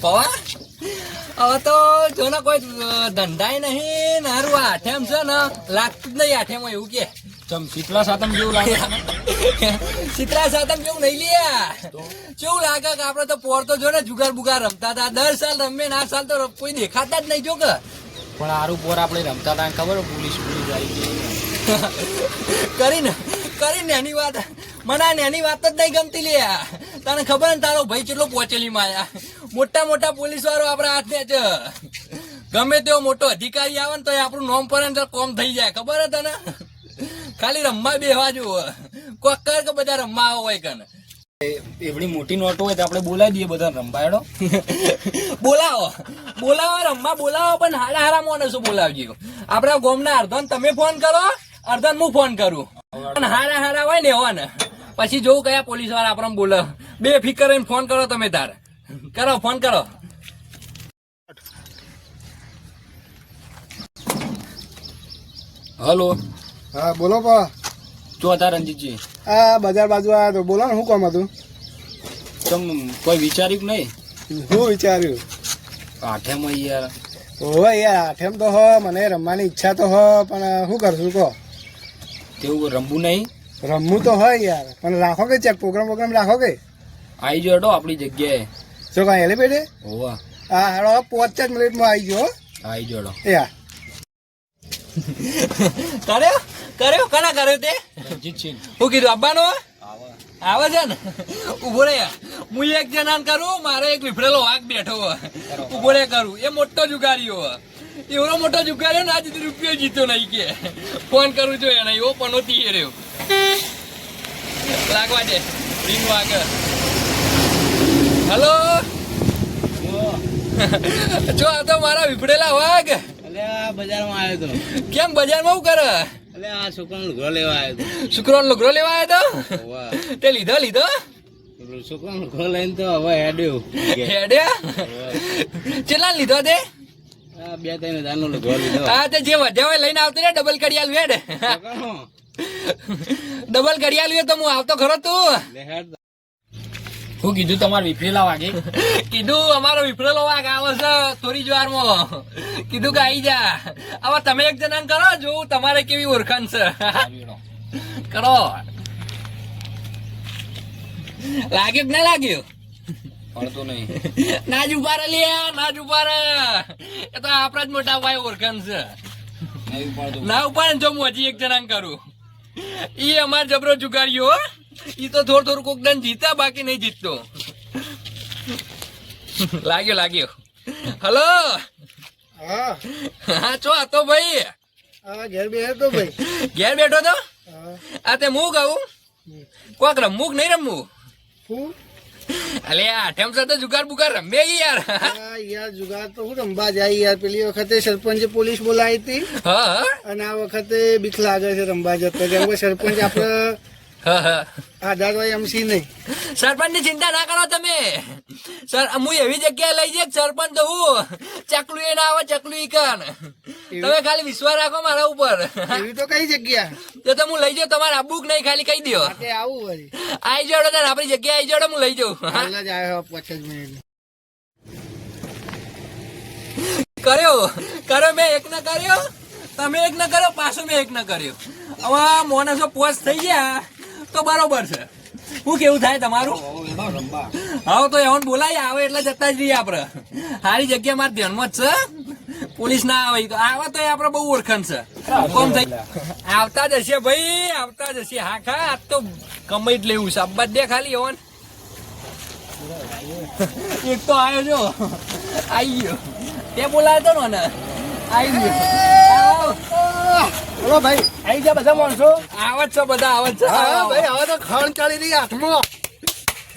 પવા હવે તો જો ને કોઈ ધંધાય નહીં નારું આઠેમ છે ને લાગતું જ નહીં આઠેમાં એવું કે શીતળા સાતમ જેવું લાગે શીતળા સાતમ જેવું નહીં લ્યા કેવું લાગે કે આપડે તો પોર તો જો ને જુગાર બુગાર રમતા હતા 10 સાલ રમે ને 8 સાલ તો કોઈ દેખાતા જ નહીં જો કે પણ આરું પોર આપણે રમતા હતા ખબર પોલીસ આવી કરીને એની વાત મને એની વાત જ નહીં ગમતી લ્યા તને ખબર ને તારો ભાઈ કેટલો પહોંચેલી માયા મોટા પોલીસ વાળો આપડા હાથ ને છે ગમે તેવો મોટો અધિકારી આવે ને તો આપણું નોમ પર ને કોમ થઈ જાય ખબર હે તને ખાલી રમવા બેહવા જુઓ કોક કર કે બધા રમવા આવો હોય કને એવડી મોટી નોટો હોય તો આપણે બોલાવી દઈએ બધા રમવાડો બોલાવો રમવા બોલાવો પણ હારા માણસો બોલાવજો આપડા ગામના અર્ધન તમે ફોન કરો અર્ધન હું ફોન કરું અને હારા હોય ને એવા ને પછી જોઉં કયા પોલીસ વાળા આપણને બોલે બે ફિકર રહીને ફોન કરો તમે તાર કરો ફોન કરો હલો હા બોલો પા જો હતા રણજીતજી આ બજાર બાજુ આવ્યા તો બોલો ને શું કામ હતું તમે કોઈ વિચાર્યું નહીં શું વિચાર્યું આઠેમાં યાર ઓવે યાર આઠેમ તો હ મને રમવાની ઈચ્છા તો હ પણ શું કરશું કહો તેવું રમવું નહીં રમવું તો હોય યાર પણ રાખો કે ચેક પ્રોગ્રામ રાખો કે આવી ગયો આપણી જગ્યાએ શું કાંઈ હેલી પેટે હોવા હા હેડો 5 મિનિટમાં આવી ગયો આવી ગયો યા કર્યો કના કર્યો તે રણજીતસિંહ શું કીધું આપવાનો આવે છે ને ઉભો રે હું એક જણાને કરું મારે એક વિફરેલો વાઘ બેઠો ઉભો રે કરું એ મોટો જુગારીઓ એવડો મોટો જુગાર્યો ને આજે રૂપિયો જીતો નહીં કે ફોન કરું છું એને એવો પનોતી એ રહ્યો લાગવા દે રીંગ વાગે હલો જો આ તો મારા વિફરેલા વાઘ બજારમાં આવ્યો તો કેમ બજારમાં શું કરે આ છોકરાનો લુગડો લેવા આવ્યો તો શુક્રનો લુગડો લેવા આવ્યો તો તે લીધો છોકરાનો લુગડો લઈને તો હવે હેડ્યા કેટલા લીધો તે 2-3 હજારનો લુગડો લીધો હા તે જે વધ્યા હોય લઈને આવતો રે ડબલ ઘડિયાળ વેડ ડબલ ઘડિયાળ તો હું આવતો ખરો તું શું કીધું તમારે વિફરેલા વાગે કીધું અમારો વિફરેલો વાઘ આવે છે થોડી જ વારમાં કીધું કે આવી જા હવે તમે એક જણા કરો જોવું તમારે કેવી ઓળખાણ છે કરો લાગ્યું કે ના લાગ્યું પડતો નહીં ના જ ઉભા રે લ્યા ના જ ઉભા રે એ તો આપડા જ મોટા ભાઈ ઓળખાણ છે ના ઉપાડે જો હું હજી એક જણા કરું ઈ અમાર જબરો જુગારીઓ ઈ તો થોડું કોક દન જીતા બાકી નહીં જીતતો લાગ્યો હલો હા ચો હતો ભાઈ ઘેર બેઠો ભાઈ ઘેર બેઠો તો આ તે હું કહું કોક રમવું નહીં રમવું અલે આઠમ સાથે જુગાર બુગાર રમે યાર યાર જુગાર તો હું રમવા જાય યાર પેલી વખતે સરપંચે પોલીસ બોલાવી હતી હા અને આ વખતે બીક લાગે છે રમવા જતો કેમ કે સરપંચ આપડે આધાર હોય એમસી નહીં સરપંચ ની ચિંતા ના કરો તમે સર હું એવી જગ્યાએ લઈ જઈએ સરપંચ તો હું ચકલું એ ના આવે ચકલું ઈ કન તમે ખાલી વિશ્વાસ રાખો મારા ઉપર એવી તો કઈ જગ્યા તો હું લઈ જાઉં તમારે આબુક નહીં ખાલી કહી દો આવું વળી આઈ જોડો ને આપણી જગ્યાએ આઈ જોડો હું લઈ જાઉં હાલ જ આવ્યો 5 મિનિટ કર્યો મેં એક ના કર્યો તમે એક ના કર્યો પાછો મેં એક ના કર્યો હવે માણસો પોસ્ટ થઈ ગયા તો બરોબર છે શું કેવું થાય તમારું હવે તો એવન બોલાય આવે એટલે જતા જ રહીએ આપડે સારી જગ્યા મારા ધ્યાનમાં જ છે પોલીસ ના આવે તો આવે તો આપડે બહુ ઓળખાણ છે કોમ થઈ આવતા જ હશે ભાઈ આવતા જ હશે હા ખા આજ તો કમાઈ જ લેવું છે અબ્બા દે ખાલી એવન એક તો આવ્યો જો આવી ગયો તે બોલાયો તો ને આવી ગયો બોલો ભાઈ આવી ગયા બધા માણસો આવત છે બધા આવત છે ભાઈ હવે તો ખાણ ચાલી રહી હાથમાં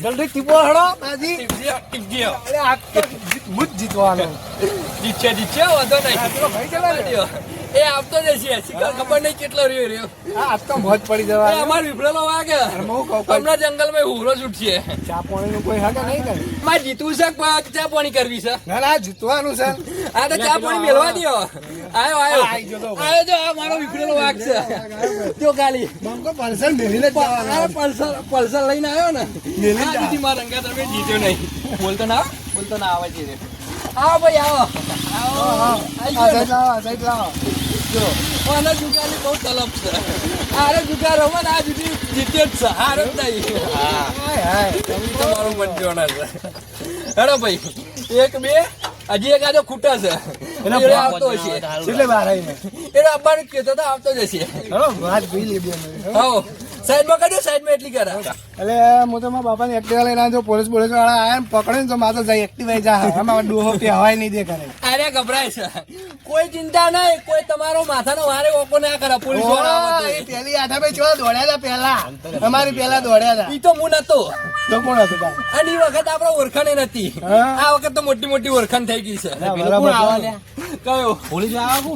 જલ્દી ટીપો હળો બાજી અરે આ તો જીતવાનો જીતશે વાંધો નહીં ભાઈ ચલા એ આવતો જ હશે ખબર નહીં કેટલો રહ્યો આ તો મોજ પડી જવા અમાર વિફરેલો વાગે હમણાં જંગલમાં હુરો છૂટશે ચા પાણી નું કોઈ હાકા નહીં કરે મારે જીતવું છે ચા પાણી કરવી છે ના જીતવાનું છે આ તો ચા પાણી મેળવા દો આયો જો આ મારો વિફરેલો વાઘ છે જો ખાલી પલ્સર મેલીને પલ્સર લઈને આવ્યો ને મેલી મારા રંગા તમે જીત્યો નહીં બોલતો ના બોલતો ના આવે છે રે. આવો ભાઈ આવો આઈ આ ગયો સાઈડ લાવો, આ સાઈડ લાવો. જો આના જુગારની બહુ તલબ છે. આરે જુગાર રમવા ને આ જુદી જીત્યો જ છે. હાર જ નહીં. હાય, હાય. તમે તો મારું મન જોણા છે. હેડો ભાઈ એક બે હજી એક આજો ખૂટા છે. એ આવતો હશે. કેટલે બહાર આવીને? એ આવવાનું જ કહેતો તો આવતો જ હશે. હેડો, વાત જોઈ લે બેન. આવો સાઈડમાં કરજો, સાઈડમાં એટલી કરા. એટલે હું તો મારા બાપાને એક્ટિવા લઈને આવ્યો. પોલીસ વાળા આયા ને પકડે ને તો મારે તો જાય એક્ટિવા જા. આમાં ડોહો કે હવાય નહીં દે કરે. અરે ગભરાય છે. કોઈ ચિંતા નહીં, કોઈ તમારો માથાનો વારે ઓકો ના કરે. પોલીસ વાળા આવે એ તો. પેલી આઠા ચો દોડ્યા હતા પેલા. અમારી પેલા દોડ્યા હતા. ઈ તો હું નતો. તો કોણ હતું તાર? અને ઈ વખત આપડે ઓળખાણ નથી. હા? આ વખત તો મોટી મોટી ઓળખાણ થઈ ગઈ છે. ના, બરાબર. કયો પોલીસ આવો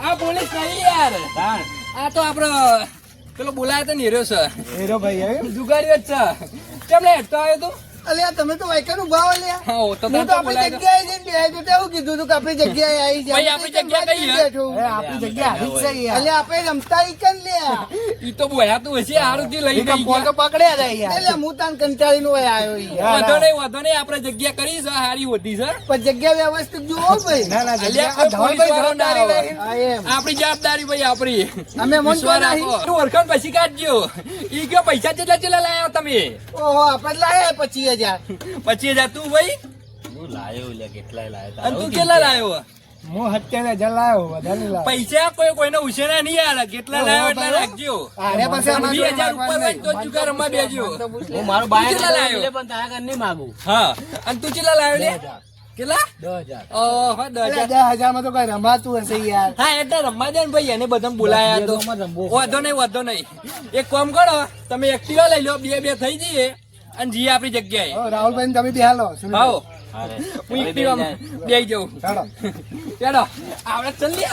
આ પોલીસ નહીં યાર. આ તો આપડો પેલો બોલાયો તો નેર્યો છે. હેરો ભાઈ આવ્યો. જુગારીઓ જ છે. કેમ લે હેઠતો આવ્યો તું? અલ્યા તમે તો વાયકા નું ભાવ અલ્યા. હા તો હું તો આપણી જગ્યાએ જઈને બેઠો તો એવું કીધું હતું કે આપણી જગ્યાએ આવી જાય. ભાઈ, આપણી જગ્યા કઈ હે? બેઠું. આપણી જગ્યા આવી જ છે યાર. અલ્યા આપણે રમતા ઈ કન લ્યા. ઈ તો બોયાતું હશે. હારું થી લઈ ઈ તો ગઈ પોતો પકડ્યા હતા યાર. એટલે હું તાન કંટાળીને ઓય આવ્યો યાર. વાંધો નહીં આપણે જગ્યા કરી છે. હારી હોતી છે. પણ જગ્યા વ્યવસ્થિત જુઓ ભાઈ. ના ના અલ્યા, જગ્યા કોઈ પોલીસ વાળો ના આવે. હા એમ. આપણી જવાબદારી ભાઈ આપણી. અમે મન વિશ્વાસ તો નહીં. રાખો. તું ઓળખાણ પછી કાઢજો. ઈ કયો પૈસા કેટલા લાયા તમે? ઓહો આપણે લાયા 25,000. 25,000 તું ભાઈ? હું લાયો લે કેટલાય લાયો અને તું કેટલા લાયો? હું 70,000 લાયો વધારે લાયો. પૈસા કોઈને ઉછેરા નહીં યાર. કેટલા લાયો એટલા રાખજો. આરે પછી અમારે 20,000 ઉપર હોય તો જ જુગાર રમવા બેજો. હું મારું બાઈક કેટલા લાયો? લે પણ તારા ઘર નહીં માગું હા અને તું કેટલા લાયો લે? કેટલા? 10,000 ઓહો, 10,000. 10,000 માં તો કઈ રમાતું હશે યાર. હા એટલે રમવા દે ને ભાઈ, એને બધા બોલાયા તો વાંધો નહીં. એક કામ કરો, તમે એક્ટિવા લઈ લો, બે થઈ જઈએ અને જઈએ આપણી જગ્યાએ. હો, રાહુલભાઈ તમે બેહાલો. આવો અરે હું એક્ટિવા બે જવું. ચાલો. ચાલો આપણે ચાલીએ.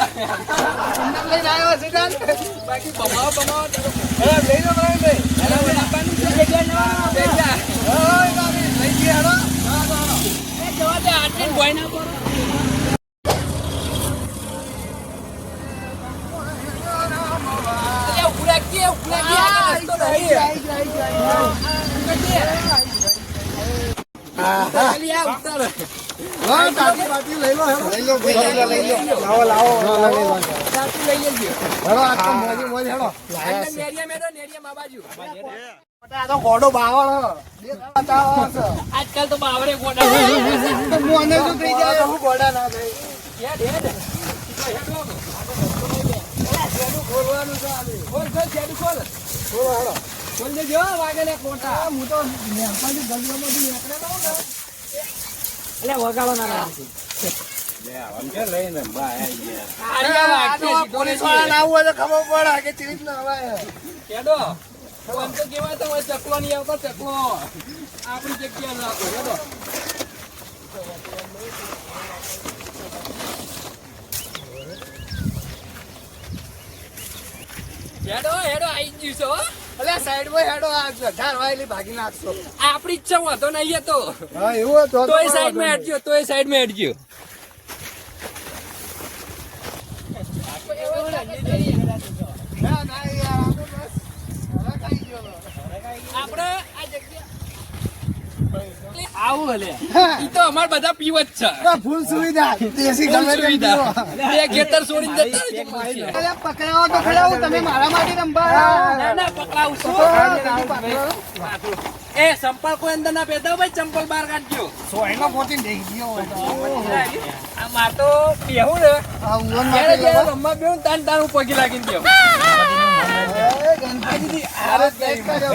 લઈને આવ્યો છે જાન. બાકી બમાવો હા, લઈ લો રાહુલભાઈ. ઓય રાવી, લઈ ગયા હાલો. હા, કાકી બાકી લઈ લો હેડો. લઈ લો ભાઈ, લઈ લો. લાવો લાવો. હેડો આ તો મોજી મોજી હેડો. આ તો ગોડો બાવળ હ. બતાવો છે. આજકાલ તો બાવરે ગોડા. તો મોને શું થઈ જાય હું ગોડા ના થાય. ખોલવાનું છે આજે. ખોલો હેડો. ખોલ દેજો વાગે ને કોટા. હું તો નેપાળી ગલીઓમાંથી નીકળે તો ને. એટલે વગાડો ના લાગે. આ તો પોલીસ વાળા ના હોય તો ખબર પડે કે ચીજ ના આવે. કેડો આમ તો કેવાય તો ચકલો નહીં આવતો. ચકલો આપણી જગ્યા રાખો. કેડો હેડો હેડો આઈ ગયું છે હો. અલ્યા સાઈડ માં હેડો આ ધાર વાયલી ભાગી નાખશો. આપણી જ છે, વાંધો નહીં તો. હા એવું તો તોય સાઈડ માં હેડજો, તોય સાઈડ માં હેડજો. ના ના યાર આ તો બસ હવે ખાઈ ગયો. આપણે આ જગ્યા આવું હલે. ઈ તો અમાર બધા પીવ જ છે. આ ફૂલ સુવિધા દેશી ગમે તે સુવિધા. પીવો. બે ખેતર છોડીને જતા રહેજો પછી. અલ્યા પકડાવો તો ખરાવું તમે મારા માટે રંબા. ના ના પકડાવું છું. એ સંપલ કોઈ અંદર ના પહેરતા ભાઈ, ચંપલ બહાર કાઢજો. સોયનો પોતી દઈ ગયો આ માર તો બેહું ને આ ઉવન ત્યારે માટે જ્યારે રમવા બેહું ને તાન હું પગે લાગીને બેહું. ગણપતિજી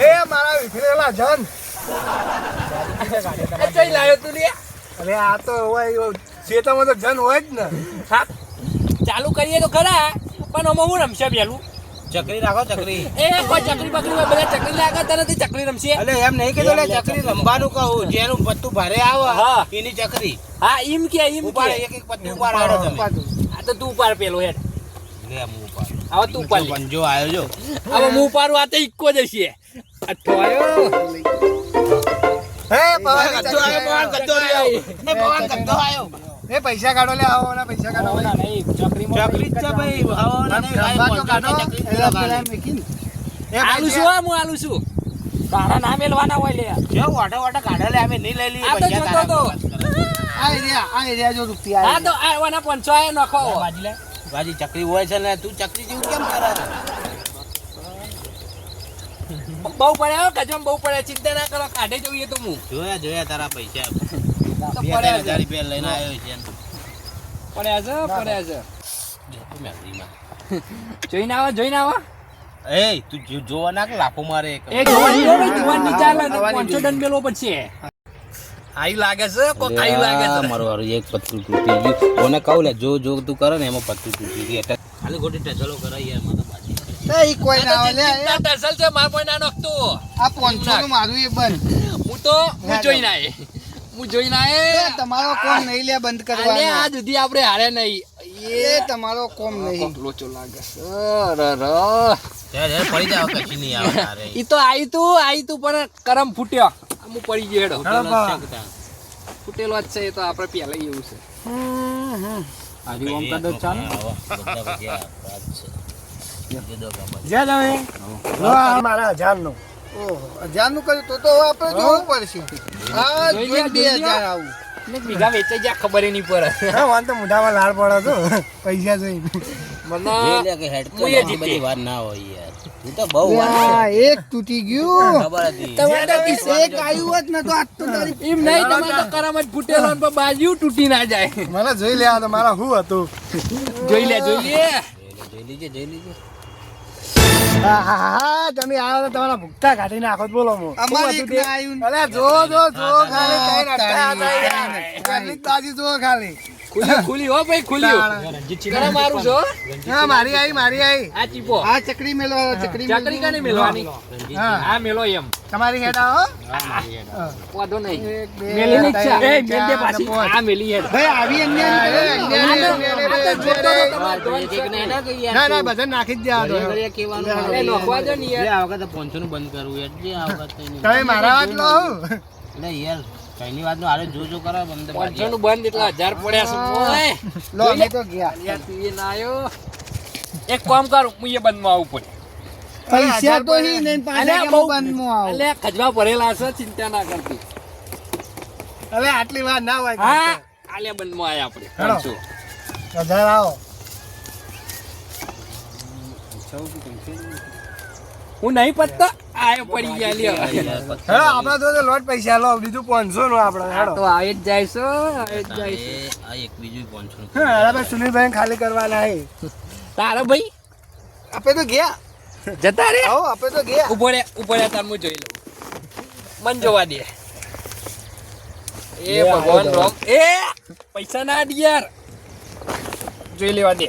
એ મારા વિખરેલા જન. એ ચઈ લાયો તું લે. અરે આ તો હોય શેતામાં તો જન હોય જ ને. હા ચાલુ કરીએ તો ખરા, પણ આમાં હું રમશે પેલું. ચકરી રાખો ચકરી એ કોઈ ચકરી બકરી હોય, બધા ચકરી લાગતા નથી. ચકરી રમશે. એટલે એમ નહીં કીધું લે ચકરી રમવાનું કહું જેનું પત્તું ભારે આવે હા. એની ચકરી હા એમ કે ઉપાડ એક એક પત્તું ઉપાડ આડો તમે આ તો તું ઉપાડ પેલો હેડ. લે હું ઉપાડ હવે તું ઉપાડ લે. પંજો આવ્યો જો હવે હું ઉપાડું. આ તો ઈક્કો જ હશે. અઠ્ઠો આવ્યો. હે પવાન ગદ્દો આવ્યો પવન ગદ્દો આવ્યો એ પવન ગદ્દો આવ્યો એ પૈસા કાઢો લે આવો ના પૈસા કાઢો ભાઈ. ચકરી જ છે ભાઈ હવાના નહીં ભાઈ રમવા તો કાઢો. ચકરી જ એલા લગાડે. પેલા મેકીને. એ આલુ છું હા, હું આલુ છું. તારા ના મેલવાના હોય લે. જો વાટા વાટા કાઢે લે અમે નહીં લઈ લઈએ આ તો પૈસા જોતો તો. તારા આ એરિયા જો રૂપિયા હા તો આવાના 500 આયા નાખો બાજી લે બાજી ચકરી હોય છે ને તું ચકરી જેવું કેમ કરે બહુ પડ્યા કજમ બહુ પડ્યા ચિંતા ના કરો કાઢે જોઈએ તો હું જોયા તારા પૈસા તો પડ્યા છે રૂપિયા લઈને આવ્યો છે પડ્યા છે જોઈને આવો એ તું જોવા ના કે લાફો મારે એ જોવાની ચાલે 500 ડન મેલો પછી આઈ લાગે છે કોક આઈ લાગે છે મારું વારું એક પત્તું તૂટી ગયું કોને કહું લે જો તું કરે ને એમાં પત્તું તૂટી ગયું એટલે ખાલી ખોટી ટચલો કરાય યાર મારા બાજી એ કોઈ ના આવે લે ટસલ છે માર કોઈ ના નખતો આ 500 નું મારું એ બંધ હું જોઈને આયે તમારો કોમ નહીં લે બંધ કરવાનો અલે આ સુધી આપણે હારે નહીં એ તમારો કોમ નહીં લોચો લાગે છે પડી જાવ કશી નહીં આવે તારે ઈ તો આઈ તું પણ કરમ ફૂટ્યો આમ પડી ગયો હેડો ફૂટેલો જ છે એ તો આપણે પહેલા એવું છે આજે ઓમ કદો ચાલે બધા ભગ્યા વાત છે જ્યાં તમે મારા 1000 નો ઓહો 1000 નું કર્યું તો આપણે જોવું પડશે હા જોઈ લે, 2000 આવું ને બીઘા વેચાઈ જાય ખબર નહીં પડે હા વાન તો મુઢામાં લાળ પડે તો પૈસા જોઈને લે કે હેડ તો બધી વાત ના હોય યાર તું તો બહુ વાત એક તૂટી ગયું ખબર હતી એક આવ્યું હોત ને તો આજ તો તારી એમ નહીં તમારે તો કરમ જ ફૂટેલો ને પણ બાજુ તૂટી ના જાય મને જોઈ લેવા તો મારા શું હતું જોઈ લે જોઈ લીજે હા તમે આવ્યો તો તમારા ભૂખતા કાઢી નાખો બોલો મો અરે જો ખાલી કઈ નટા તાજી જો ખાલી ખુલી હો ભાઈ ખુલી મારું છો હા મારી આવી આ ચીપો આ ચકરી મેલવા ચકરી કાને મેલવાની હા મેલો એમ તમારી હેડ આવો વાંધો નહીં મેલી ઈચ્છા એ મેલ દે પાછી આ મેલી હેડ ભાઈ આવી ના બધા નાખી જ દેવા દો એ નોખવા દો ને યાર આ વખત 500 નું બંધ કરવું એટલે આ વખત તમે મારા વાત લો એટલે યાર કઈની વાત નું હારે જો કરે બંધ 500 નું બંધ એટલે 1000 પડ્યા છે લો અમે તો ગયા યાર તું એ ના આવ્યો એક કામ કર હું એ બંધમાં આવું પડે પૈસા તો હી નહીં પાછા કેમ બંધમાં આવો અલે ખજવા ભરેલા છે ચિંતા ના કરતી હવે આટલી વાત ના હોય હા આલે બંધમાં આયા આપણે 1000 આવો હું નહીં પતતો આયો પડી ગયા લ્યો હેડો આપડા તો લોટ પૈસા લો બીજું 500 નું આપડે હેડો તો આવી જ જાય છો આવી જ જાય છો આ એક બીજું 500 નું હા હવે સુનિલભાઈ ખાલી કરવાના હે તારો ભાઈ આપણે તો ગયા જતા રે આવો આપણે તો ગયા ઉભો રે તાર હું જોઈ લઉં મન જોવા દે એ ભગવાન રોક એ પૈસા ના આડ યાર જોઈ લેવા દે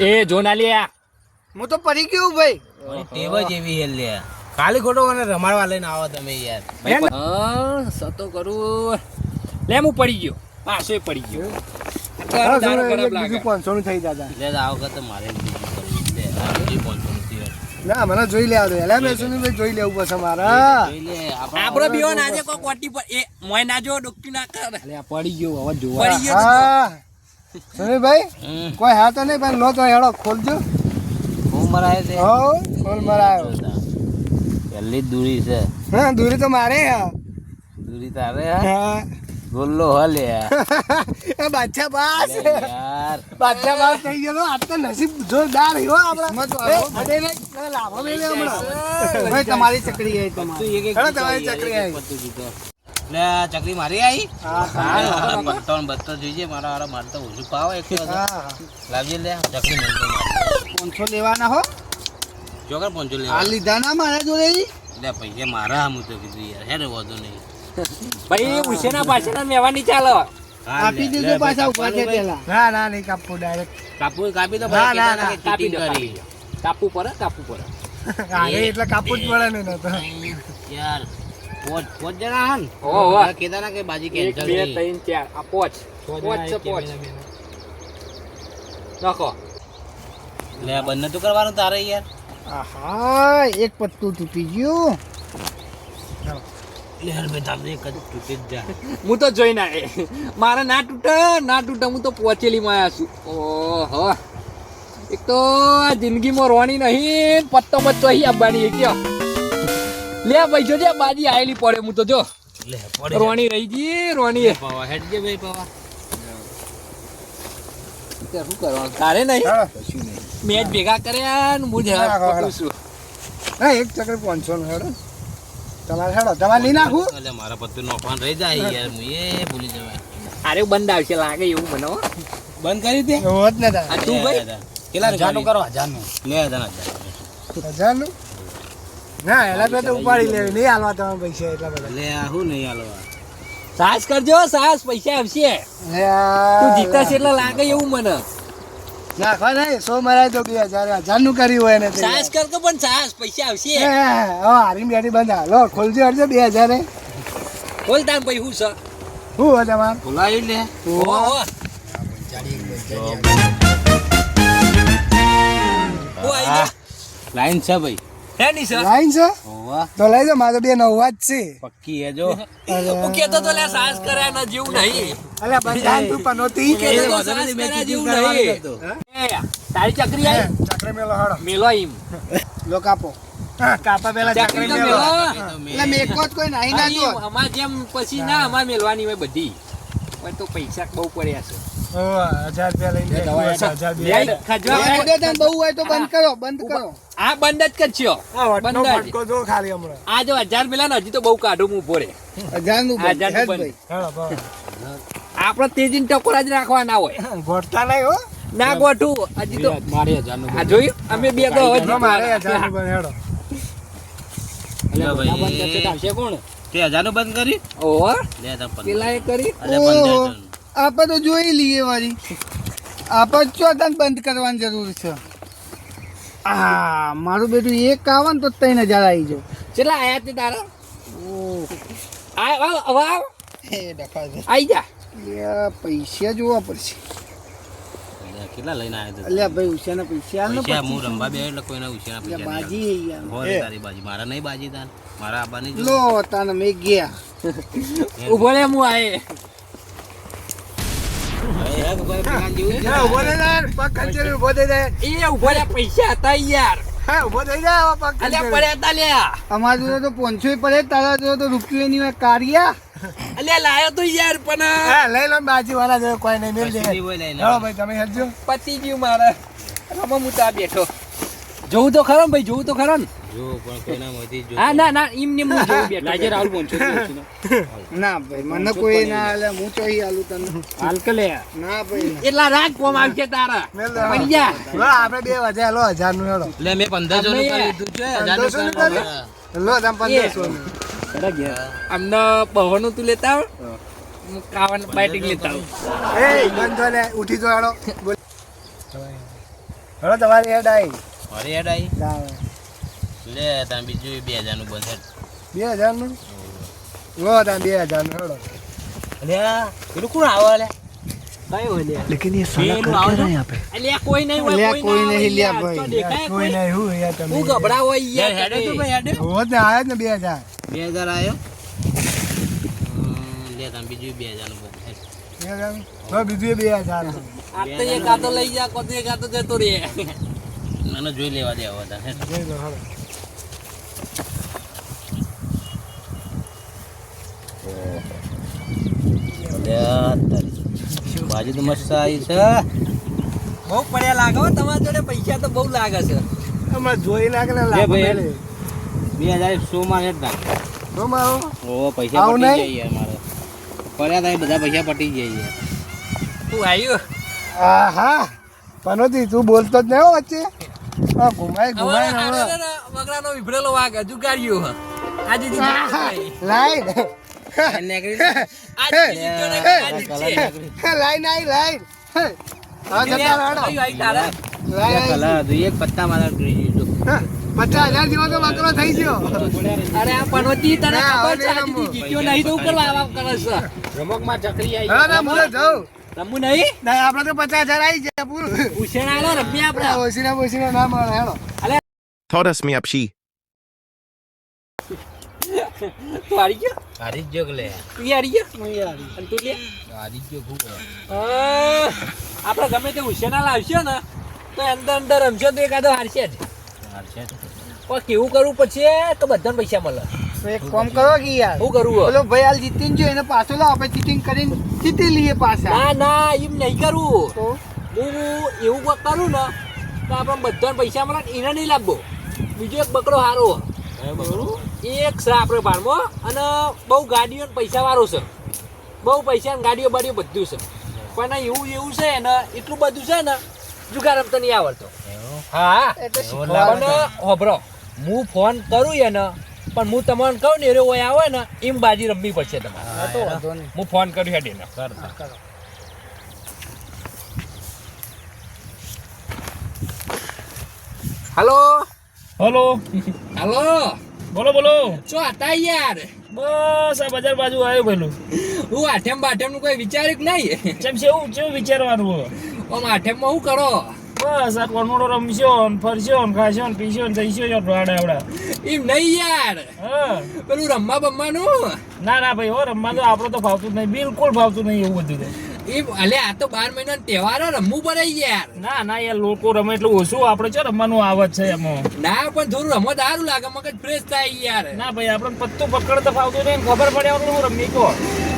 એ જો ના લે હું તો પડી ગયો ભાઈ ટેવ જ એવી હે લે ખાલી ખોટો મને રમાડવા લઈને આવો તમે યાર હા સતો કરું લે હું પડી ગયો પાછો પડી ગયો તારો ખરાબ લાગે બીજું 500 નું થઈ જાતા લે આ વખત મારે બીજું કરવું છે આ બીજું 500 નું થયું ના મને જોઈ લેવા દો એલા મેં સુનિલભાઈ જોઈ લેવું પડશે મારા જોઈ લે આપણો બીઓ નાજે કોઈ કોટી પર એ મોય ના જો ડોક્ટી ના કર લે પડી ગયો હવે જોવા પડી હા સુનિલભાઈ કોઈ હા તો નહીં પણ લો તો હેડો ખોલજો હું મરાય છે હો ખોલ મરાયો પહેલી દૂરી છે હા દૂરી તો મારે હા દૂરી તારે હા ગોલ્લો હલે એ બાદશાહ બાસ યાર બાદશાહ બાસ થઈ ગયો આજ તો નસીબ જોરદાર રહ્યો આપણા અડે ને લાભો મેલે હમણાં ભાઈ તમારી ચકરી આવી તમારી ચકરી આવી લે ચકરી મારી આવી હા બત્તર બત્તર જોઈએ મારા હારા માર તો ઓછું પાવ એક લાવજે લે ચકરી મળતો 500 લેવાના હો જોગર 500 લે આ લીધા ના મારા જોડે લે પૈસા મારા હું તો કીધું યાર હેને વધુ નહીં ભાઈ ઉછેના પાછળના મેવા ની ચાલો આપી દીધો પાછા ઉભા છે પેલા ના ના નહીં કાપો ડાયરેક્ટ કાપી તો ના, ના, ભાઈ કાપી ચીટિંગ દો કરી કાપવું પડે આગે એટલે કાપવું જ પડે ને તો યાર પોચ જણા હન ઓહો કેતા ના કે બાજી 1 કેન્સલ 2 3 4 આ પોચ છે પોચ નાખો લે બંને તો કરવાનું તારે યાર આહા એક પત્તું તૂટી ગયું લે હર બે તારે એક જ તૂટી જ જા હું તો જોઈ ના મારે ના તૂટે હું તો પહોંચેલી માં આવ્યા છું ઓહો એક તો આ જિંદગીમાં રોવાની નહીં પત્તો બચ્ચો અહીં આવવાની કયો લે ભાઈ જોજે બાજી આયેલી પડે હું તો જો લે પડી રોણી રહી ગઈ રોણી પવા હેડ જે ભાઈ પવા તે શું કરવાનું તારે નહીં હેડો. મેચ ભેગા કર્યા ને હું જ હા, હા, ખોટું છું. ના એક ચકરી 500 નો હેડો તમારે હેડો તમારે નહીં નાખવું એટલે મારા પત્તું નોખવાન રહી જાય યાર હું એ ભૂલી જવાય અરે બંધ આવશે લાગે એવું મને હો. બંધ કરી દે હોત ને તાર. આ તું ભાઈ કેટલા હજારનું કરો, હજારનું. લે હજાર 1000 ના એલા તો ઉપાડી લેવી નહીં હાલવા તમારે પૈસા એટલા બધા લે આ હું નહીં હાલવા સાહસ કરજો સાહસ પૈસા આવશે તું જીતશે એટલે લાગે એવું મને નાખવા નહીં 100 મરાય તો 2000 નું કર્યું હોય ને તે. સાહસ કર કે પણ સાહસ પૈસા આવશે એ, હવે હારી બેઠી બંધ હાલો ખોલજો હરજો 2000 એ. બોલ તાન ભાઈ હું છે શું હોય તમારે બોલાવી લે ઓ ઓ ઓ આઈ જા લાઈન છે ભાઈ હે ની સર લાઈન છે હોવા તો લઈ જાઓ મારે તો બે નવા જ છે પક્કી હે જો હું કેતો તો લે સાહસ કર્યા ના જેવું નહીં અલ્યા બંધાન તું પનોતી કે એ તો સાહસ કર્યા જેવું નહીં એ તારી ચકરી આવી ચક્ર મેલો હડો મેલો ઈમ લો કાપો હા કાપા પેલા ચકરી ચક્ર તો મેલો મેલો એટલે મેકો જ કોઈ નહીં ના જો અમાર જેમ પછી ના અમાર મેલવાની હોય બધી પણ તો પૈસા બહુ પડ્યા છે ઓ 1000 રૂપિયા લઈને દવા 1000 લે, ખજવા બહુ હોય તો બંધ કરો બંધ કરો આ બંધ જ કરશો હા બંધ જ. ફટકો જો ખાલી હમણાં આ જો 1000 મિલા ને હજી તો બહુ કાઢું હું ભોરે 1000 નું બંધ 1000 નું ભાઈ બંધ. હેડો બસ આપણે તેજીન ટકોરા જ રાખવાના હોય ગોઠતા નહીં હો ના ગોઠું હજી તો મારે 1000નું. આ જોયું અમે બે તો હવે ના, મારે 1000 નું બંધ હેડો લે બધા બંધ કરશે તો ભાઈ આવશે કોણ? તે 1000 નું બંધ કરી ઓહો લે તા 15 પેલા એ કરી અલે 15 આપણે તો જોઈ લઈએ વારી આપણે ચોથા બંધ કરવાની જરૂર છે હા મારું બેટું એક આવે ને તો 3000 આવી જાવ કેટલા આયા તે તારા આ હવે આવ એ ડખા આઈ જા પૈસા જોવા પડશે કેટલા લઈને આવ્યો અલ્યા ભાઈ ઉષાના પૈસા આલ ને પૈસા પછી. હું રંબા બે એટલે કોઈના ઉછેરના અલ્યા પૈસા બાજી હે યાર ભોરે તારી બાજી મારા નહીં બાજી તાર મારા આબાની જો લો તાને મેં ગયા ઉભો રે હું આયે હે ઉપર પેલા જેવું છે. ઉભો થઈ જાય પગ ખંચેરી ઉભો થઈ જાય એ ઉભો રે પૈસા હતા યાર હા ઉભો થઈ જાય હવે પગ અલ્યા ખંચેરી. પડ્યા તા લ્યા અમારા જોડે તો 500 પડે તારા જોડે તો રૂપિયો ની કાઢ્યા અલ્યા લાયો તો યાર પણ હા લઈ લો બાજી વાળા જોડે કોઈ નહીં મિલ કશું જાય નહીં હોય લઈને હા ભાઈ તમે હેડજો પતી ગયું મારે રમા હું ત્યાં બેઠો જોવું તો ખરો ને ભાઈ જોવું તો ખરો ને જો પણ કોઈના મોથી જો હા ના ના એમ ને હું જોવું બેઠો લાજે રાહુલ 500 ના ભાઈ મને કોઈ ના હાલે હું તો અહીં હાલું તને હાલ કે લે. ના ભાઈ ના. એટલા રાગ કોમ આવશે તારા મેલ દે. પડી જા લો આપણે બે વજે લો 1000 નું હેડો લે મેં 1500 નું કરી દીધું છે 1500 નું કરી? લો તમે 1500 નું ચડા ગયા. અમને બહોનું તું લેતા આવ હું કાવાનું બાઇટિંગ લેતા આવ એ બંધ થો લે ઉઠી જો હેડો બોલ હેડો તમારી હેડ આવી અરે હેડ આઈ લાવો. લે તાર બીજું 2000 નું બંધ હેડ 2000 નું લો તમે 2000 નું હેડો અલ્યા પેલું કોણ આવે લે કઈ હોય લે પેલું આવે છે? અલ્યા કોઈ નહીં હોય અલ્યા કોઈ નહીં લ્યા યાર. ભાઈ તો દેખાય કોઈ નહીં હું યાર તમે હું ગભરા હોય યાર યાર હેડે તો ભાઈ હેડે હો ને આયા જ ને 2000 2000 આયો લે તાર બીજું 2000 નું બંધ હેડ 2000 નું? લો બીજું એ 2000 નું. આ તો એક આતો લઈ જા કોતો એક આતો જતો રે મને જોઈ લેવા દે હવે તાર હેડ જોઈ લો હેડો અલ્યા તારી બાજી તો મસ્ત આવી છે બહુ પડ્યા લાગે હો તમારા જોડે પૈસા તો બહુ લાગે છે અમે જોઈ લાગે ને લે લાભ ભાઈ. મળે. 2100 માં હેડ નાખ હો મારો ઓ પૈસા આવું પટી નહીં? જાય યાર મારે પડ્યા તા એ બધા પૈસા પટી જાય યાર તું આવ્યો આહા પનોતી તું બોલતો જ નહીં હો વચ્ચે આ ઘુમાય ઘુમાય ને હમણાં. મગરાનો વિભરેલો વાઘ હજુ કાઢ્યો હ. આજે જીત્યો આહા, નહીં. લાઈન આજે જીત્યો નહીં, આજે જીતશે. લાઈન આવી લાઈન હવે જતા કયું રહો. આવી તારા? લાઈન આવી. એક પત્તા મારા જોઈ જો 50,000 જેવો તો બકરો થઈ ગયો અરે આ પનોતી તને ના, ખબર છે હવે આજે નહીં જીત્યો નહીં તો ઉપર લાવા કરે છે રમકમાં ચકરી આવી. હા ના મુરે જાઉં રમવું નહીં ના આપણે તો 50,000 આવી જાય પૂરું ઉછેણ આલો રમ્યા આપડે ઓછીના ના મળે હેડો Todas me apshi. તું હારી ગયો હારી જ જોગ લે તું હારી ગયો અને તું લે હારી જ જો ખૂબ આપણે ગમે તે ઉછેણા લાવશો ને તો અંદર અંદર રમશો તો એકાદો હારશે જ હારશે પણ કેવું કરવું પછી તો બધાને પૈસા મળે તો એક કામ કરો કે યાર શું કરવું પેલો ભાઈ હાલ જીતીને જો એને પાછો લાવો આપણે ચીટિંગ કરીને જીતી લઈએ પાછા ના ના એમ નહીં કરવું તો હું એવું કોક કરું ને તો આપણે બધાને પૈસા મળે ને એને નહીં લાવવો બીજો એક બકરો સારો એક છે આપણે ભાડમાં અને બહુ ગાડીઓ ને પૈસા વાળો છે બહુ પૈસા ને ગાડીઓ બાડીઓ બધું છે પણ એવું છે ને એટલું બધું છે ને જુગાર રમતો નહીં આવડતો હા પણ હોભરો હું ફોન કરું એને પણ હું તમને કહું ને એ હોય આવે ને એમ બાજી રમવી પડશે તમારે તો વાંધો નહીં હું ફોન કર્યું હેડી ને હલો હલો હલો બોલો બોલો શું હતા યાર બસ આ બજાર બાજુ આવ્યો પેલું હું આઠેમ બાઠેમ નું કોઈ વિચાર્યું કે નહીં કેમ કેવું વિચારવાનું આમ આઠેમમાં શું કરો બસ આ કોનોડો રમશો ને ફરશો ને ખાશો ને પીશો ને જઈશો આવડા એમ નહીં યાર હા પેલું રમવા બમવાનું ના ભાઈ હો રમવાનું આપણે તો ફાવતું જ નહીં બિલકુલ ફાવતું નહીં એવું બધું તો એમ અલે આ તો 12 મહિના તહેવારો રમવું પડે યાર ના યાર લોકો રમે એટલું ઓછું આપણે ચો રમવાનું આવત છે એમાં ના પણ થોડું રમો તો સારું લાગે મગજ ફ્રેશ થાય યાર ના ભાઈ આપણે પત્તું પકડ તો ફાવતું નહીં ખબર પડે આપણે હું રમી કો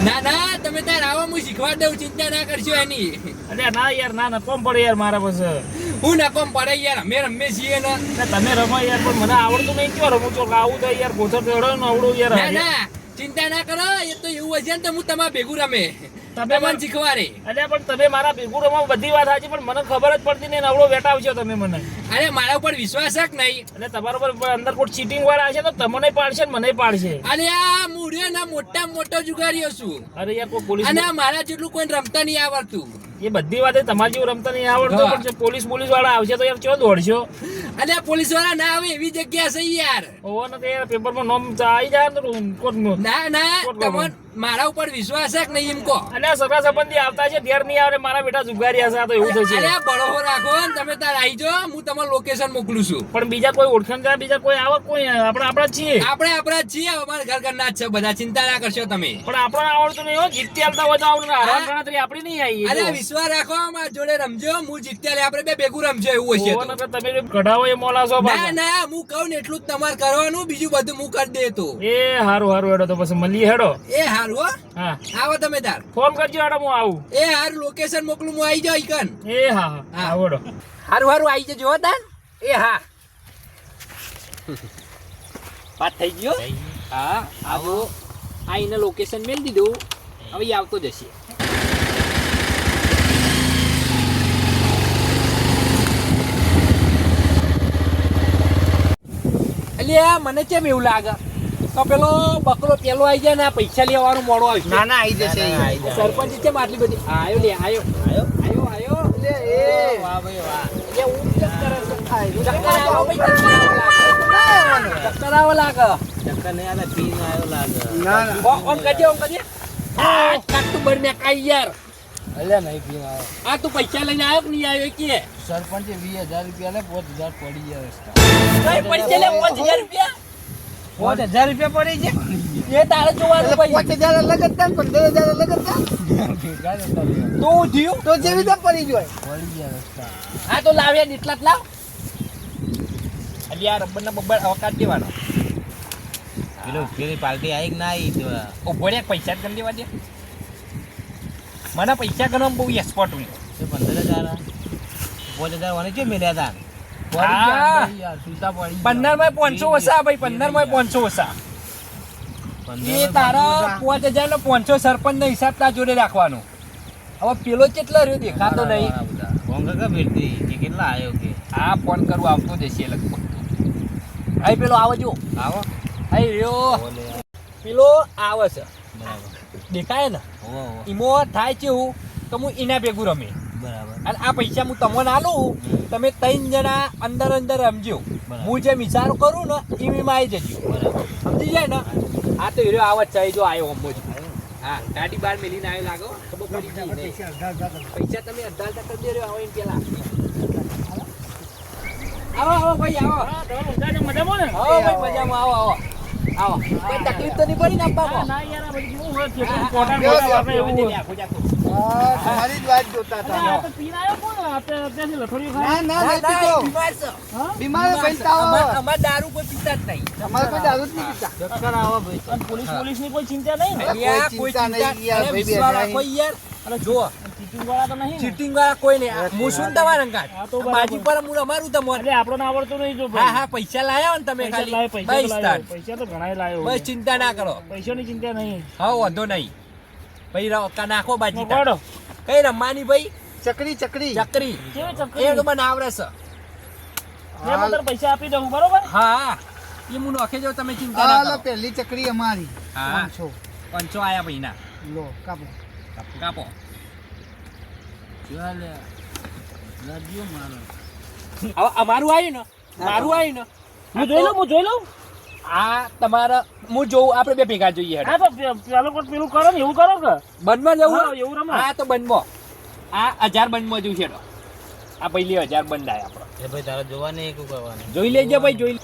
ના તમે તાર આવો હું શીખવા દઉં ચિંતા ના કરશો એની અરે ના યાર ના કોમ પડે યાર મારા પાસે હું ના કોમ પડે યાર અમે રમે છીએ ને તમે રમો યાર પણ મને આવડતું નહીં ક્યાં રમું છો આવું તો યાર ગોથર ચડો ને આવડું યાર ના ચિંતા ના કરો એ તો એવું હશે ને તો હું તમારે ભેગું રમે તમે મને શીખવાડે અરે પણ તમે મારા ભેગું રમવા બધી વાત સાચી પણ મને ખબર જ પડતી નહીં નવડો વેટાવશો તમે મને અરે મારા ઉપર વિશ્વાસ છે કે નહીં એટલે તમારા પર અંદર કોઈ ચીટિંગ વાળા છે તો તમને પાડશે ને મને પાડશે અરે આ મુર્યો ના મોટો જુગારીઓ છું અરે યાર કોઈ પોલીસ અને આ મારા જેટલું કોઈ રમતા નહીં આવડતું એ બધી વાત તમારી જેવું રમતા નહીં આવડતો પણ જો પોલીસ વાળા આવશે તો યાર ચો દોડશો અને પોલીસ વાળા ના આવે એવી જગ્યા છે યાર ઓવો ને યાર પેપરમાં નામ આવી જાય ને કોર્ટનું ના તમને મારા ઉપર વિશ્વાસ છે કે નહીં એમ કહો અને સગા સંબંધી આવતા છે ધેર નહીં આવે મારા બેટા જુગારી હશે તો એવું થશે અરે બળો રાખો ને તમે તાર આવી જાઓ હું તમારું લોકેશન મોકલું છું પણ બીજા કોઈ ઓળખાણ જાય બીજા કોઈ આવે કોઈ આપણા જ છીએ આપણે આપણા જ છીએ અમારા ઘરના જ છે બધા ચિંતા ના કરશો તમે પણ આપણને આવડતું નહીં હો જીતતી આવતા હોય તો આવડતું આરામ ગણતરી આપણી નહીં આવી અરે વિશ્વાસ રાખો અમારા જોડે રમજો હું જીત્યા લે આપણે બે ભેગું રમજો એવું હશે તો. તમે કઢાવો એ મોલાસો ના હું કહું ને એટલું જ તમારે કરવાનું બીજું બધું હું કરી દે તો એ હારું હેડો તો પછી મળીએ હેડો એ હારું હો હા આવો તમે તાર ફોન કરજો હેડો હું આવું એ હારું લોકેશન મોકલું હું આવી જાઉં ઈકન એ હા આવડો હારું આવી જજો હો તાન એ હા વાત થઈ ગયો હા આવો આઈને લોકેશન મેલ દીધું હવે ઈ આવતો જશે અલ્યા મને કેમ એવું લાગે તો પેલો બકરો પેલો આવી જાય ને આ પૈસા લેવાનું મોડો આવશે ના આવી જશે સરપંચ કેમ આટલી બધી આયો લે આયો લે એ વાહ ભાઈ વાહ એ હું કેમ કરે છે ચક્કર આવો ભાઈ ચક્કર આવો લાગે ચક્કર નહીં આવે પીને આવ્યો લાગે ના ઓમ કરજે આ કાટું બળ મે કાઈ યાર અલ્યા નહીં પીને આવ્યો આ તું પૈસા લઈને આવ્યો કે નહીં આવ્યો કે સરપંચે 20000 રૂપિયા લે 5000 પડી ગયા કઈ પૈસા લે 5000 રૂપિયા 5000 રૂપિયા પડી ગયા એ તારે જોવાનું ભાઈ 5000 અલગ હતા ને 15000 અલગ હતા તું થયું તો જેવી રીતે પડી જાય હા તો લાવ્યા ને એટલા જ લાવ અલ્યા રબર ના બબ્બર અવકાશ દેવાનો પેલી પાર્ટી આવી કે ના આવી તો ઉભો રે પૈસા જ ગમ દેવા દે મને પૈસા ગણવા બહુ એક્સપર્ટ હું 15000 5000 વાને કેમ મેલ્યા હતા 15 માં 500 ઓછા ભાઈ 15 માં 500 ઓછા એ તારા 5000 નો 500 સરપંચ નો હિસાબ તાર જોડે રાખવાનો હવે પેલો કેટલો રહ્યો દેખાતો નહીં ફોન કર ભેટતી કે કેટલા આવ્યો કે હા ફોન કરું આવતો જશે લગભગ અહીં પેલો આવે જો આવો અહીં રહ્યો બોલે પેલો આવે છે બરાબર દેખાય ને ઓહો ઈમો થાય છે હું તો હું એના ભેગું રમે બરાબર અને આ પૈસા હું તમને આલું તમે 3 જણા અંદર રમજો હું જે વિચારો કરું ને એમાં આવી જજો સમજી જાય ને આ તો હીરો આવત ચાહી જો આવ્યો અમ્મો જ હા ગાડી બહાર મેલીને આવ્યો લાગો ખબર પડી ગઈ ને. પૈસા તમે અડધા કરી દે રહ્યો આવો એમ પેલા આવો ભાઈ આવો મજામાં ને આવો ભાઈ મજામાં આવો કોઈ તકલીફ તો નહીં પડી ને આપવામાં ના યાર આ બધું કેવું હોય છે કોટા મોટા વાપરે એવું હોય. હા, તમારી જ વાત જોતા અરે હતા. આ તો પીને આવ્યો કોણ? અત્યારથી લથોડીઓ ખાય? ના ના નથી તો. બીમાર છે. હા? બીમાર ભાઈ તાવ આવે. અમાર દારૂ કોઈ પીતા જ નહીં. અમારે કોઈ દારૂ જ નહીં પીતા. અને પોલીસની કોઈ ચિંતા નહીં ને? કોઈ અરે ચિંતા નહીં યાર, અરે ભાઈ વિશ્વાસ બેઠા રાખો યાર. અરે જો ચીટિંગ વાળા તો નહીં ને? ચીટિંગ વાળા કોઈ નહીં. હું શું તમારા અંગાત હા, તો બરાબર. બાજી પર હું અમારું તમારે. એટલે આપણને આવડતું નહીં જો હા ભાઈ. હા પૈસા લાયા ને તમે પૈસા લાયો, ખાલી પૈસા તો બસ લાયો. તાન. પૈસા તો ઘણાય લાયો બસ ચિંતા ના કરો. પૈસાની ચિંતા નહીં. હા વાંધો નહીં. ભાઈ નાખો બાજી તાન. મોકવાડો. કઈ રમવાની ભાઈ? ચકરી ચકરી ચકરી. કેવી એ ચકરી? તો મને આવડે છે. મેં મને તારે પૈસા આપી દઉં બરોબર? હા એ હું નોખે જાઉં તમે ચિંતા ના હાલો કરો. પહેલી ચકરી અમારી હા 500 પંચો આયા ભાઈ ના લો કાપો કાપો. હવે અમારું આવ્યું ને મારું આવ્યું ને હું જોઈ લઉં, હું જોઈ લઉં. આ તમારા હું જોઉં આપણે બે ભેગા જોઈએ હેડો. હા તો પેલો કોટ પેલું કરો ને એવું કરો કે? બંધમાં જવું હા, હોય? એવું રમો. હા તો બંધમાં આ 1000 બંધમાં જવું છે હેડો. આ પહેલી 1000 બંધ આયા આપણો. એ ભાઈ તારે જોવા નહીં કે કરવાનું જોઈ લેજો ભાઈ જોઈ લે.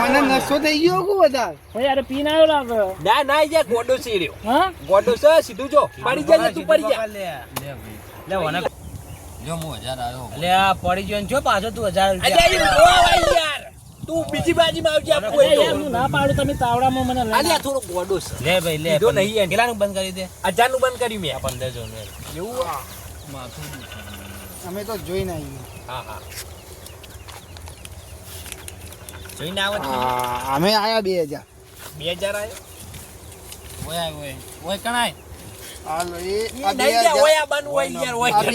મને નશો થઈ ગયો કુ બધા ભાઈ અરે પીને આવ્યો લાગે. ના ના યાર ગોડો છે રહ્યો. હા? ગોડો છે સીધું જો પડી જાય તું પડી જા. લે ઓને જો હું 1000 આવ્યો. લે આ પડી ગયો ને જો પાછો તું 1000 અરે ઈ નો ભાઈ યાર તું બીજી બાજીમાં આવજે આપ અરે કોઈ યાર, હું ના પાડું તમે તાવડામાં મને લઈ આલી આ થોડો ગોડો છે. લે ભાઈ લે કીધું નહીં એને. કેટલાનું બંધ કરી દે 1000 નું બંધ કર્યું મેં. 1500 નું એવું અમે તો જોઈને આવીએ હા હા જોઈને આવત અમે આયા 2000 2000 આવ્યો. ઓય ઓય ઓય કણાય હાલો એ ઈ આ નહીં જા 2000 ઓય આ બાનું ઓય યાર ઓય આ 2000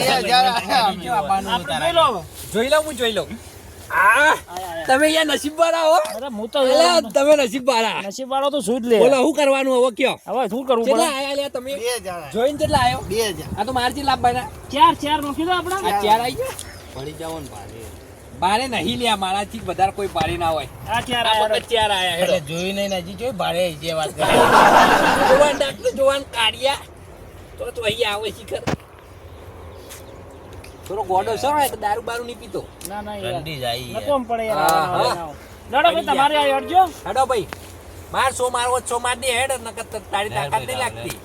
આયા અમે. આપણે જોઈ લો હવે. જોઈ લઉં હું જોઈ લઉં. આ તમે યાર નસીબ વાળા હો. અરે હું તો અલા, તમે નસીબ વાળા. નસીબ વાળો તો શું જ લે. બોલો શું કરવાનું હવે કયો? હવે શું કરવું કેટલા પડે? આયા લ્યા તમે? 2000 આયા. જોઈને કેટલા આવ્યો? 2000 આ તો મારથી લાભ બાના. ચાર નોખી દો આપણે. આ 4 આવી ગયા. પડી જાવ ને ભારે. બારે નહીં લ્યા મારાથી વધારે કોઈ બારી ના હોય. આ ચાર આ આયા. વખત 4 આયા હેડો. એટલે જોઈ નહીં નજી જોઈ ભાડે જે વાત કરે જોવાન ડાક્ટર જોવાન કાઢ્યા તો અહીંયા આવે શિખર. થોડો ગોડો છે ને તો દારૂ બારૂ નહીં પીતો. ના ના યાર. ઠંડી જાય નતો આમ પડે હા, યાર. હા. લડો ભાઈ તમારે આ અડજો. હેડો ભાઈ માર સો મારવો 100 માર દે હેડ નકર તારી તાકાત નહીં લાગતી.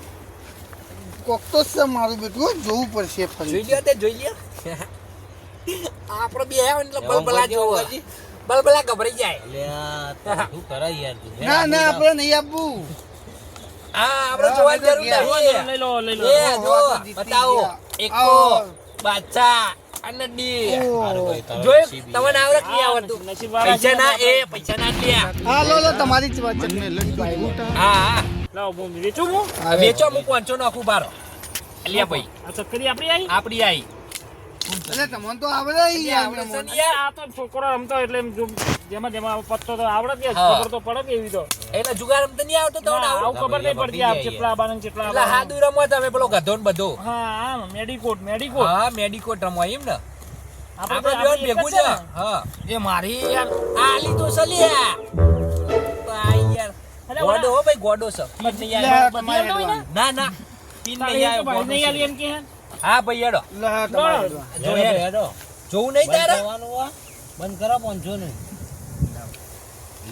કોક તો છે મારું બેટું જોવું પડશે ફરી જોઈ લ્યો તે જોઈ લ્યો. આપણે બે આવ્યો એટલે બલબલા જોવો. બલબલા ગભરાઈ જાય. લે આ શું કરે યાર તું ના ના આપણે નહીં આપવું હા આપણે જોવાની જરૂર નથી. લઈ લો લઈ લો. એ ઓહો, જો આ તો જીતી બતાવો ગયા. એકો આવો. બાદશાહ અને ડી ઓહો. જોયું તમને આવડે કે નહીં આવડતું? નસીબ વાળા પૈસા ના છે. પૈસા ના લ્યા. હા લો લો તમારી જ વાત છે હા હા લાવો હું વેચું હું. વેચો હું 500 નાખું બારો લ્યા ભાઈ આ ચક્કરી આપણી આવી. આપડી આઈ એટલે તમને તો આવડે ઈ યાર આવડે છે ને યાર, યાર. આ તો છોકરો રમતો એટલે એમ જો જેમાં જેમાં પત્તો તો આવડે કે હા. ખબર તો પડે કે એવી તો. એટલે જુગાર રમતા નહીં આવતો તમને ના, આવડે? આવું ખબર નહીં પડતી આપ કેટલા આબાને ને કેટલા એટલે આબાને. હાદુ રમો તમે પેલો ગધો ને બધો. હા આમ મેડિકોટ હા મેડિકોટ રમો એમ ને આપણે આપણે બેન ભેગું છે. હા એ મારી યાર આલી તો સલિયા ભાઈ યાર અરે ગોડો હો ભાઈ ગોડો છે પીન નહીં લે, આવ્યો. તમારે બધી આવડે હેડવાનું. ના ના પીન નહીં આવ્યો ગોડો નહીં આલી છે. એમ કે હે? હા ભાઈ હેડો લે, હા, તમારે હેડવાનું. જો હેડ. હેડો જોવું નહીં બંધ તારે કરવાનું આ બંધ કરો 500 નું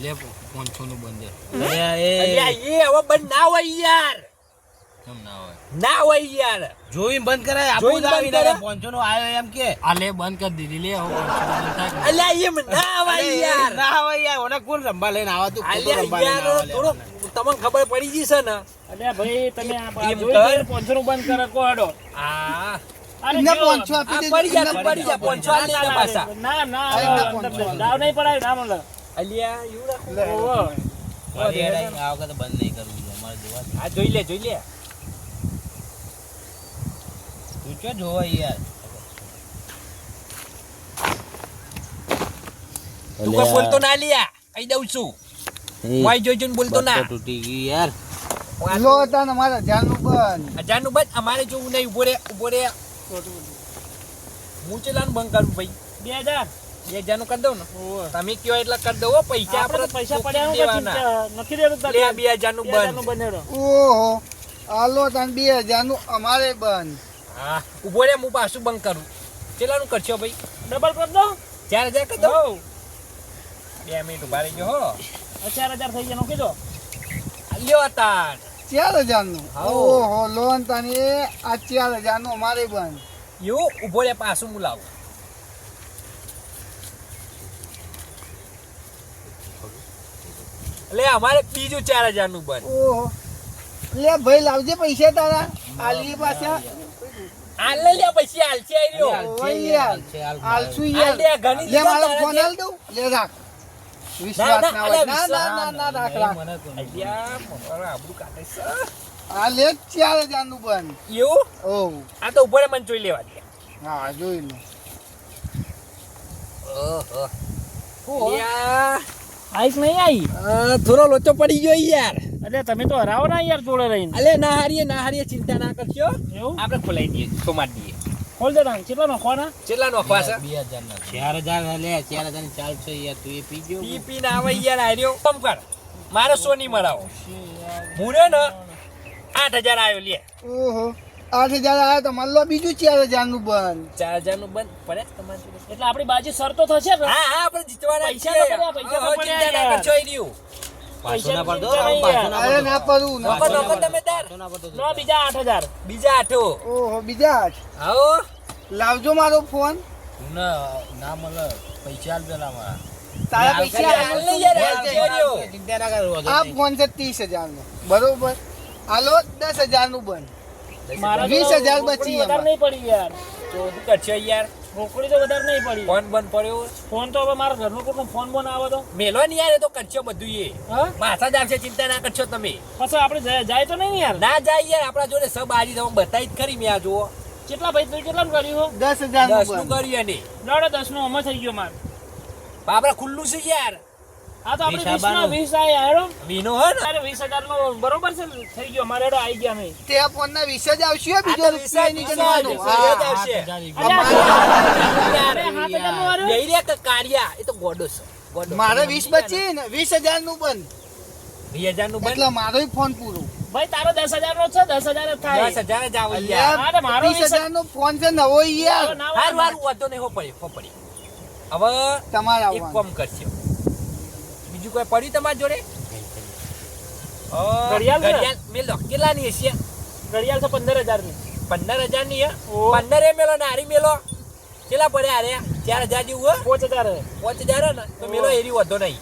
લે 500 નું બંધ લે અલ્યા એ એ હવે બંધ ના હોય યાર કેમ ના હોય ના હોય યાર જોઈને બંધ કરાય જોઈને આપું બંધ દાવી કરે? 500 નું આયો એમ કે આલે બંધ કરી દીધી લે હવે 500 બંધ થાય. અલ્યા એમ ના હોય યાર ના હોય યાર ઓને કોણ રંબા લઈને આવા તું ખોટું અલ્યા રંબા લઈને યાર આવા થોડું તમને ખબર પડી ગઈ છે ને અલ્યા ભાઈ તમે આ એમ જોઈ કર. જોઈને 500 નું બંધ કરે કો હેડો. હા અરે એમને જો. 500 આપી આ દેજો, પડી જા એમને તું પડી જા 500 આલી દે પાછા. ના ના અરે ના, અંદર 500. દાવ નહીં પડાય ના મળે. અલ્યા એવું રાખો. લે, ઓહો. મારી હેડાઈ આ વખત બંધ નહીં કરવું જોઈએ અમારે જોવા દે. હા જોઈ લે જોઈ લે તું ચો જોવા યાર તું કોઈ બોલતો ના લ્યા કહી દઉં છું વાઈ જોઈ જોઈને બોલતો ના તૂટી ગઈ યાર લો તાન અમારા 1000 નું બંધ 1000 નું બંધ અમારે જોવું નહીં ઉભો રે હું ચેલાનું બંધ કરું ભાઈ 2000. 2000 નું કરી દઉં ને ઓહો. તમે કયો એટલે કરી દો હો, પૈસા આપણે તો આપણે પૈસા ચોખ્ખી પડ્યા દેવાના. નથી દેતું તારે. લે 2000 નું 2000 નું બંધ બંધ હેડો. ઓહો હાલો તાન 2000 નું અમારે બંધ હા ઉભો રે હું પાછું બંધ કરું ચેલાનું કરશો ભાઈ ડબલ કરી દો. 4000 કરી દો હોવ. 2 મિનિટ ઉભા રહેજો હો 4000 થઈ ગયા નોખી દો. લ્યો તાન 4,000 નું ઓહો લોન તને આ 4,000 નું અમારે બંધ એવું ઉભો રે પાછું હું લાવું એટલે અમારે બીજું 4,000 નું બંધ ઓહો લે ભાઈ લાવજે પૈસા તારા આલી પાછા હાલ લે પછી હાલશે આઈ રહ્યો ઓય યાર આલસુ યાર હાલ લે, ઘણી લે મારો લીધા ફોન તારા આલ દઉં લે રાખ વિશ્વાસ ના, ના અલે હોય ના વિશ્વાસ. ના ના રાખ રાખ અલ્યા, મારા આબરૂ કાઢે છે. આ લે 4,000 નું બંધ એવું ઓહ આ તો ઉભો રે મને જોઈ લેવા દે હા જોઈ લો અલ્યા, આઈસ નહીં આવી થોડો લોચો પડી ગયો યાર અરે તમે તો હરાવો ના યાર જોડે રહીને અલે ના હારીએ ચિંતા ના કરશો એવું આપણે ખોલાઈ દઈએ સોમાર દઈએ ખોલ દે ના કેટલા નાખવાના કેટલા નોખવા છે 4,000 લે 4,000 ની ચાલ છે યાર તું એ પી ગયો પી પી ના આવે યાર આર્યો કમ કર મારે સોની મરાવો હું રે ને 8,000 આવ્યો લે ઓહો 8,000 આયા તો માન લો બીજું 4,000 નું બંધ 4,000 નું બંધ પડે તમારે જોડે? એટલે આપણી બાજુ શરતો થશે ને હા હા આપણે જીતવાના પૈસા છીએ. તો પડ્યા, પૈસા તો હા, પડ્યા ચિંતા ના યાર. કરશો એ રહ્યું. પાછો ના પડતો પૈસા નહીં પાછો ના અરે ના પડું ના નોખો પડું. નોખો તમે તાર પાછો ના પડતો નો બીજા 8,000 બીજા આઠો ઓહો બીજા આઠ. આવો લાવજો મારો ફોન ના મળે પૈસા આલ પેલા મારા તારા પૈસા હાલ નહીં યાર, હાલ આલજો. જોજો. ચિંતા ના કરો આ ફોન છે 30,000 નો બરોબર હાલો 10,000 નું બંધ મારા 20,000 રોકડી બચી વધારે એમાં. નહીં પડી યાર તો શું કરશો યાર રોકડી તો વધારે નહીં પડી ફોન બંધ પડ્યો ફોન તો હવે મારા ઘરનો કોઈનો ફોન બોન આવે તો મેલો ને યાર એ તો કરશો બધું એ હા પાછા જ આવશે ચિંતા ના કરશો તમે પછી આપણે જાય તો નહીં ને યાર ના જાય યાર આપણા જોડે સબ આજી તમે બતાવી જ ખરી મેં આ જુઓ કેટલા ભાઈ તું કેટલાનું કર્યું હો 10,000 નું 10 નું બંધ કર્યું એને દોડે 10 નો અમર થઈ ગયો માર બાપરા ખુલ્લું છે યાર આ તો આપણે 20 20 નો 20 આયા હેડો મીનો હે ને તારે 20,000 નો બરોબર છે થઈ ગયો મારે હેડો આવી ગયા નહીં તે આ ફોન ના 20 જ આવશે હો, બીજો આ તો રૂપિયા નહીં કરવાનો. વિસા જ આવશે. અરે 7,000 નો વાર્યો લઈ રે કે કારિયા એ તો ગોડો છે ગોડો મારે 20 બચી ને 20,000 નું બંધ 20,000 નું બંધ એટલે મારો ફોન પૂરો ભાઈ તારો 10,000 નો છે 10,000 જ થાય 10,000 જ આવે યાર અલ્યા, અરે મારો 20,000 નો ફોન છે નવો યાર હારું હારું વાંધો નહીં હો પડી હવે તમારે એક આવવાનું કામ કરશો બીજું કોઈ પડ્યું તમારી જોડે ઘડિયાળ ને? ઘડિયાળ મેલો કેટલાની હશે ઘડિયાળ છે 15,000 ની 15,000 ની હે ઓ. 15 મેલો ને હારી મેલો કેટલા પડ્યા હારે 4,000 જેવું હે 5,000 5,000 હે ને તો મેલો એરી વધો નહીં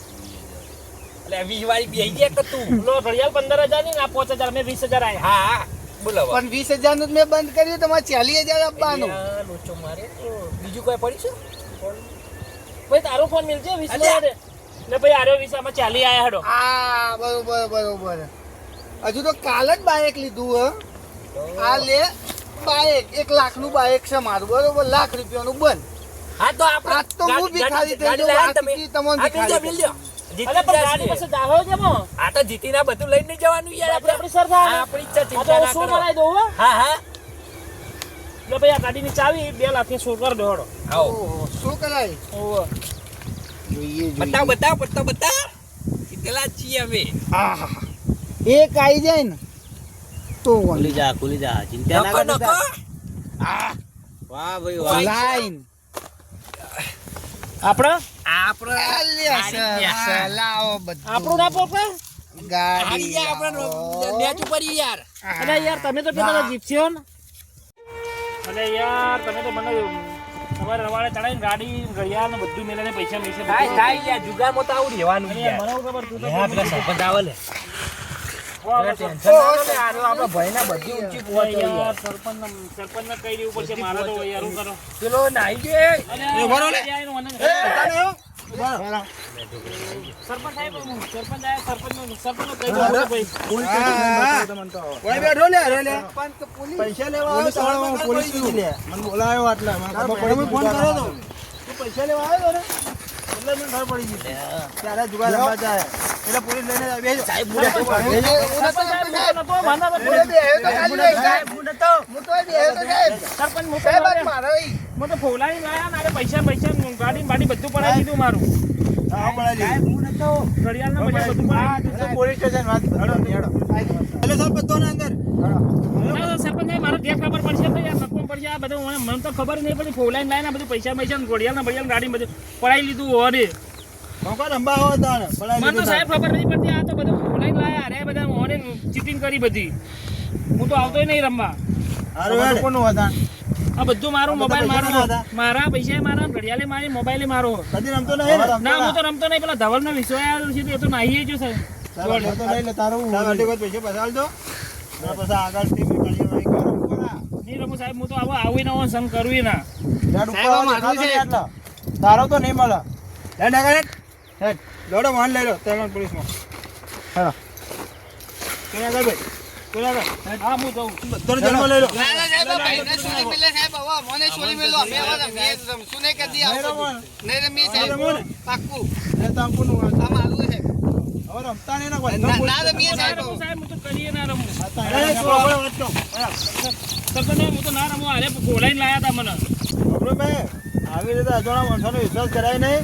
એટલે 20 વાળી બેહી ગયા કે તું લો ઘડિયાળ 15,000 ની ના 5,000 મેં 20,000 આયા હા હા બોલો હવે. પણ 20,000 નું જ મેં બંધ કર્યું તમારે 40,000 આપવાનું અલ્યા, લોચો મારે તો. બીજું કોઈ પડ્યું છે ભાઈ તારો ફોન મિલશે 20 અલ્યા. માં ને ભાઈ આર્યો 20 આમાં 40 આયા હેડો આ બરોબર હજુ તો કાલ જ બાઇક લીધું હે આ લે બાઇક 1 લાખ નું બાઇક છે મારું બરોબર લાખ રૂપિયાનું બંધ હા તો આપણે આજ તો હું ભિખારી થઈ ગાડી જાઉં, લાયા આ તમે. ચીકી તમને હા, ભિખારી મિલ લ્યો, મિલ લ્યો. અરે જીતી પણ ગાડી જશે. પાસે દાહો છે મો આ તો જીતીને બધું લઈને નહીં જવાનું યાર આપણે આપણે. આપણી સર થાય હા, આપણી ઈચ્છા, આ ચિંતા તો ના શું કરો. બનાવી દઉં હો હા હા લો ભાઈ આ ગાડીની ચાવી 2 લાખે શો કર દો હેડો આવો ઓહો, શું કરાય ઓહો જોઈએ બતાવ બતાવ કેટલા છીએ અમે આહા એક આવી જાય ને તો ખુલી જા ચિંતા ના નકો કરતા નકો વાહ ભાઈ વાહ લાઈન આપણે આપણે લાવો બધું આપણું ના પોપે ગાડી હારી યાર આપણે નેચ ઉપર યાર અરે યાર તમે તો પેલા જીપસીઓ ને અરે યાર તમે તો મને સવારે રવાડે ચડાવીને ગાડી ઘડિયાળ ને બધું મેળવીને પૈસા થાય યાર જુગારમાં તો આવું રહેવાનું મને યાર ખબર તું તો હા પેલા સરપંચ આવે ને આપણા ભાઈના બધી ઊંચી પહોંચ હોય યાર. યાર સરપંચને કહી દેવું પડશે મારે તો યાર હું કરો પેલો નાઈ ગયો સરપંચ સાહેબ સરપંચ આયા સરપંચ કહી દઉં ભાઈ પૈસા લેવા આવ્યો પોલીસ મને બોલાયો એટલે મને ખબર પડી ફોન કર્યો તો તું પૈસા લેવા આવ્યો ને એટલે મને ખબર પડી ગઈ ત્યારે જુગાર રમવા જાય એટલે પોલીસ લઈને બેસો સાહેબ સરપંચ હું તો ફોલાઈ લાયા ને પૈસા ગાડી બાડી બધું પડાવી દીધું મારું ઘડિયાળના પૈસા બધું પડાવી દીધું પોલીસ સ્ટેશન વાત કરો એટલે સર બધો ને અંદર સરપંચ સાહેબ મારે ત્યાં ખબર પડશે તો યાર નક્કો પડશે આ બધું મને તો ખબર નહીં પડી ફોલાઈને લાઈને બધું પૈસા ઘડિયાળના ગાડી બધું પડાવી લીધું હોરે કોણ રંબા આવો તાને પડાઈ મને તો સાહેબ ખબર નથી પડતી આ તો બધું બોલાઈને લાયા અરે બધા મોને ચીટિંગ કરી બધી હું તો આવતોય નહીં રમવા હારું કોનું હતા આ બધું મારું મોબાઈલ મારો મારા પૈસા મારા ઘડિયાળે મારી મોબાઈલ મારો કદી રમતો નહીં ને ના હું તો રમતો નહીં પેલા ધવલ નો વિષય આવ્યો છે એ તો નાહીએ જો સાહેબ તો લઈ લે તારું અઢી વખત પૈસા પસાર દો અને પછી આગળ થી મેં કરી વાળી કરો કોના નહીં રમું સાહેબ હું તો આવીને આવો સંગ કરવી ના યાર ઉપર તારો તો નહીં મળે લે નાગા હેડ દોડો વાહન લઈ લો તેમાં પોલીસમાં હા કોના આગળ ભાઈ કોના આગળ હા હું જાઉં બધો જન્મ લઈ લો એ તો અંકુનું વાત. હવે રમતા નહીં ને કોઈ. સાહેબ હું તો કરીએ ના રમું એ તો આપણે વાત કહું. સરપંચ હું તો ના રમું અરે બોલાઈને લાયા હતા મને અમરુભાઈ, આવી રીતે અજાણા માણસોનો વિશ્વાસ કરાય નહીં.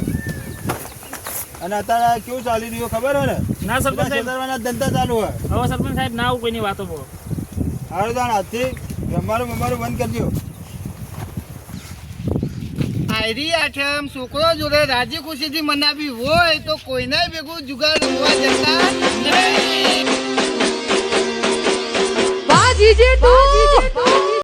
અને અત્યારે કેવું ચાલી રહ્યું ખબર હોય ને ના સરપંચ સાહેબ છેતરવાના ધંધા ચાલુ હોય. હવે સરપંચ સાહેબ ના આવું કોઈની વાતો બહુ હારું તાણ આજથી રમવાનું બંધ કરજો. આયરી આઠમ છોકરો જોડે રાજી ખુશીથી મનાવી હોય તો કોઈના ભેગું જુગાર રમવા જતા નહીં.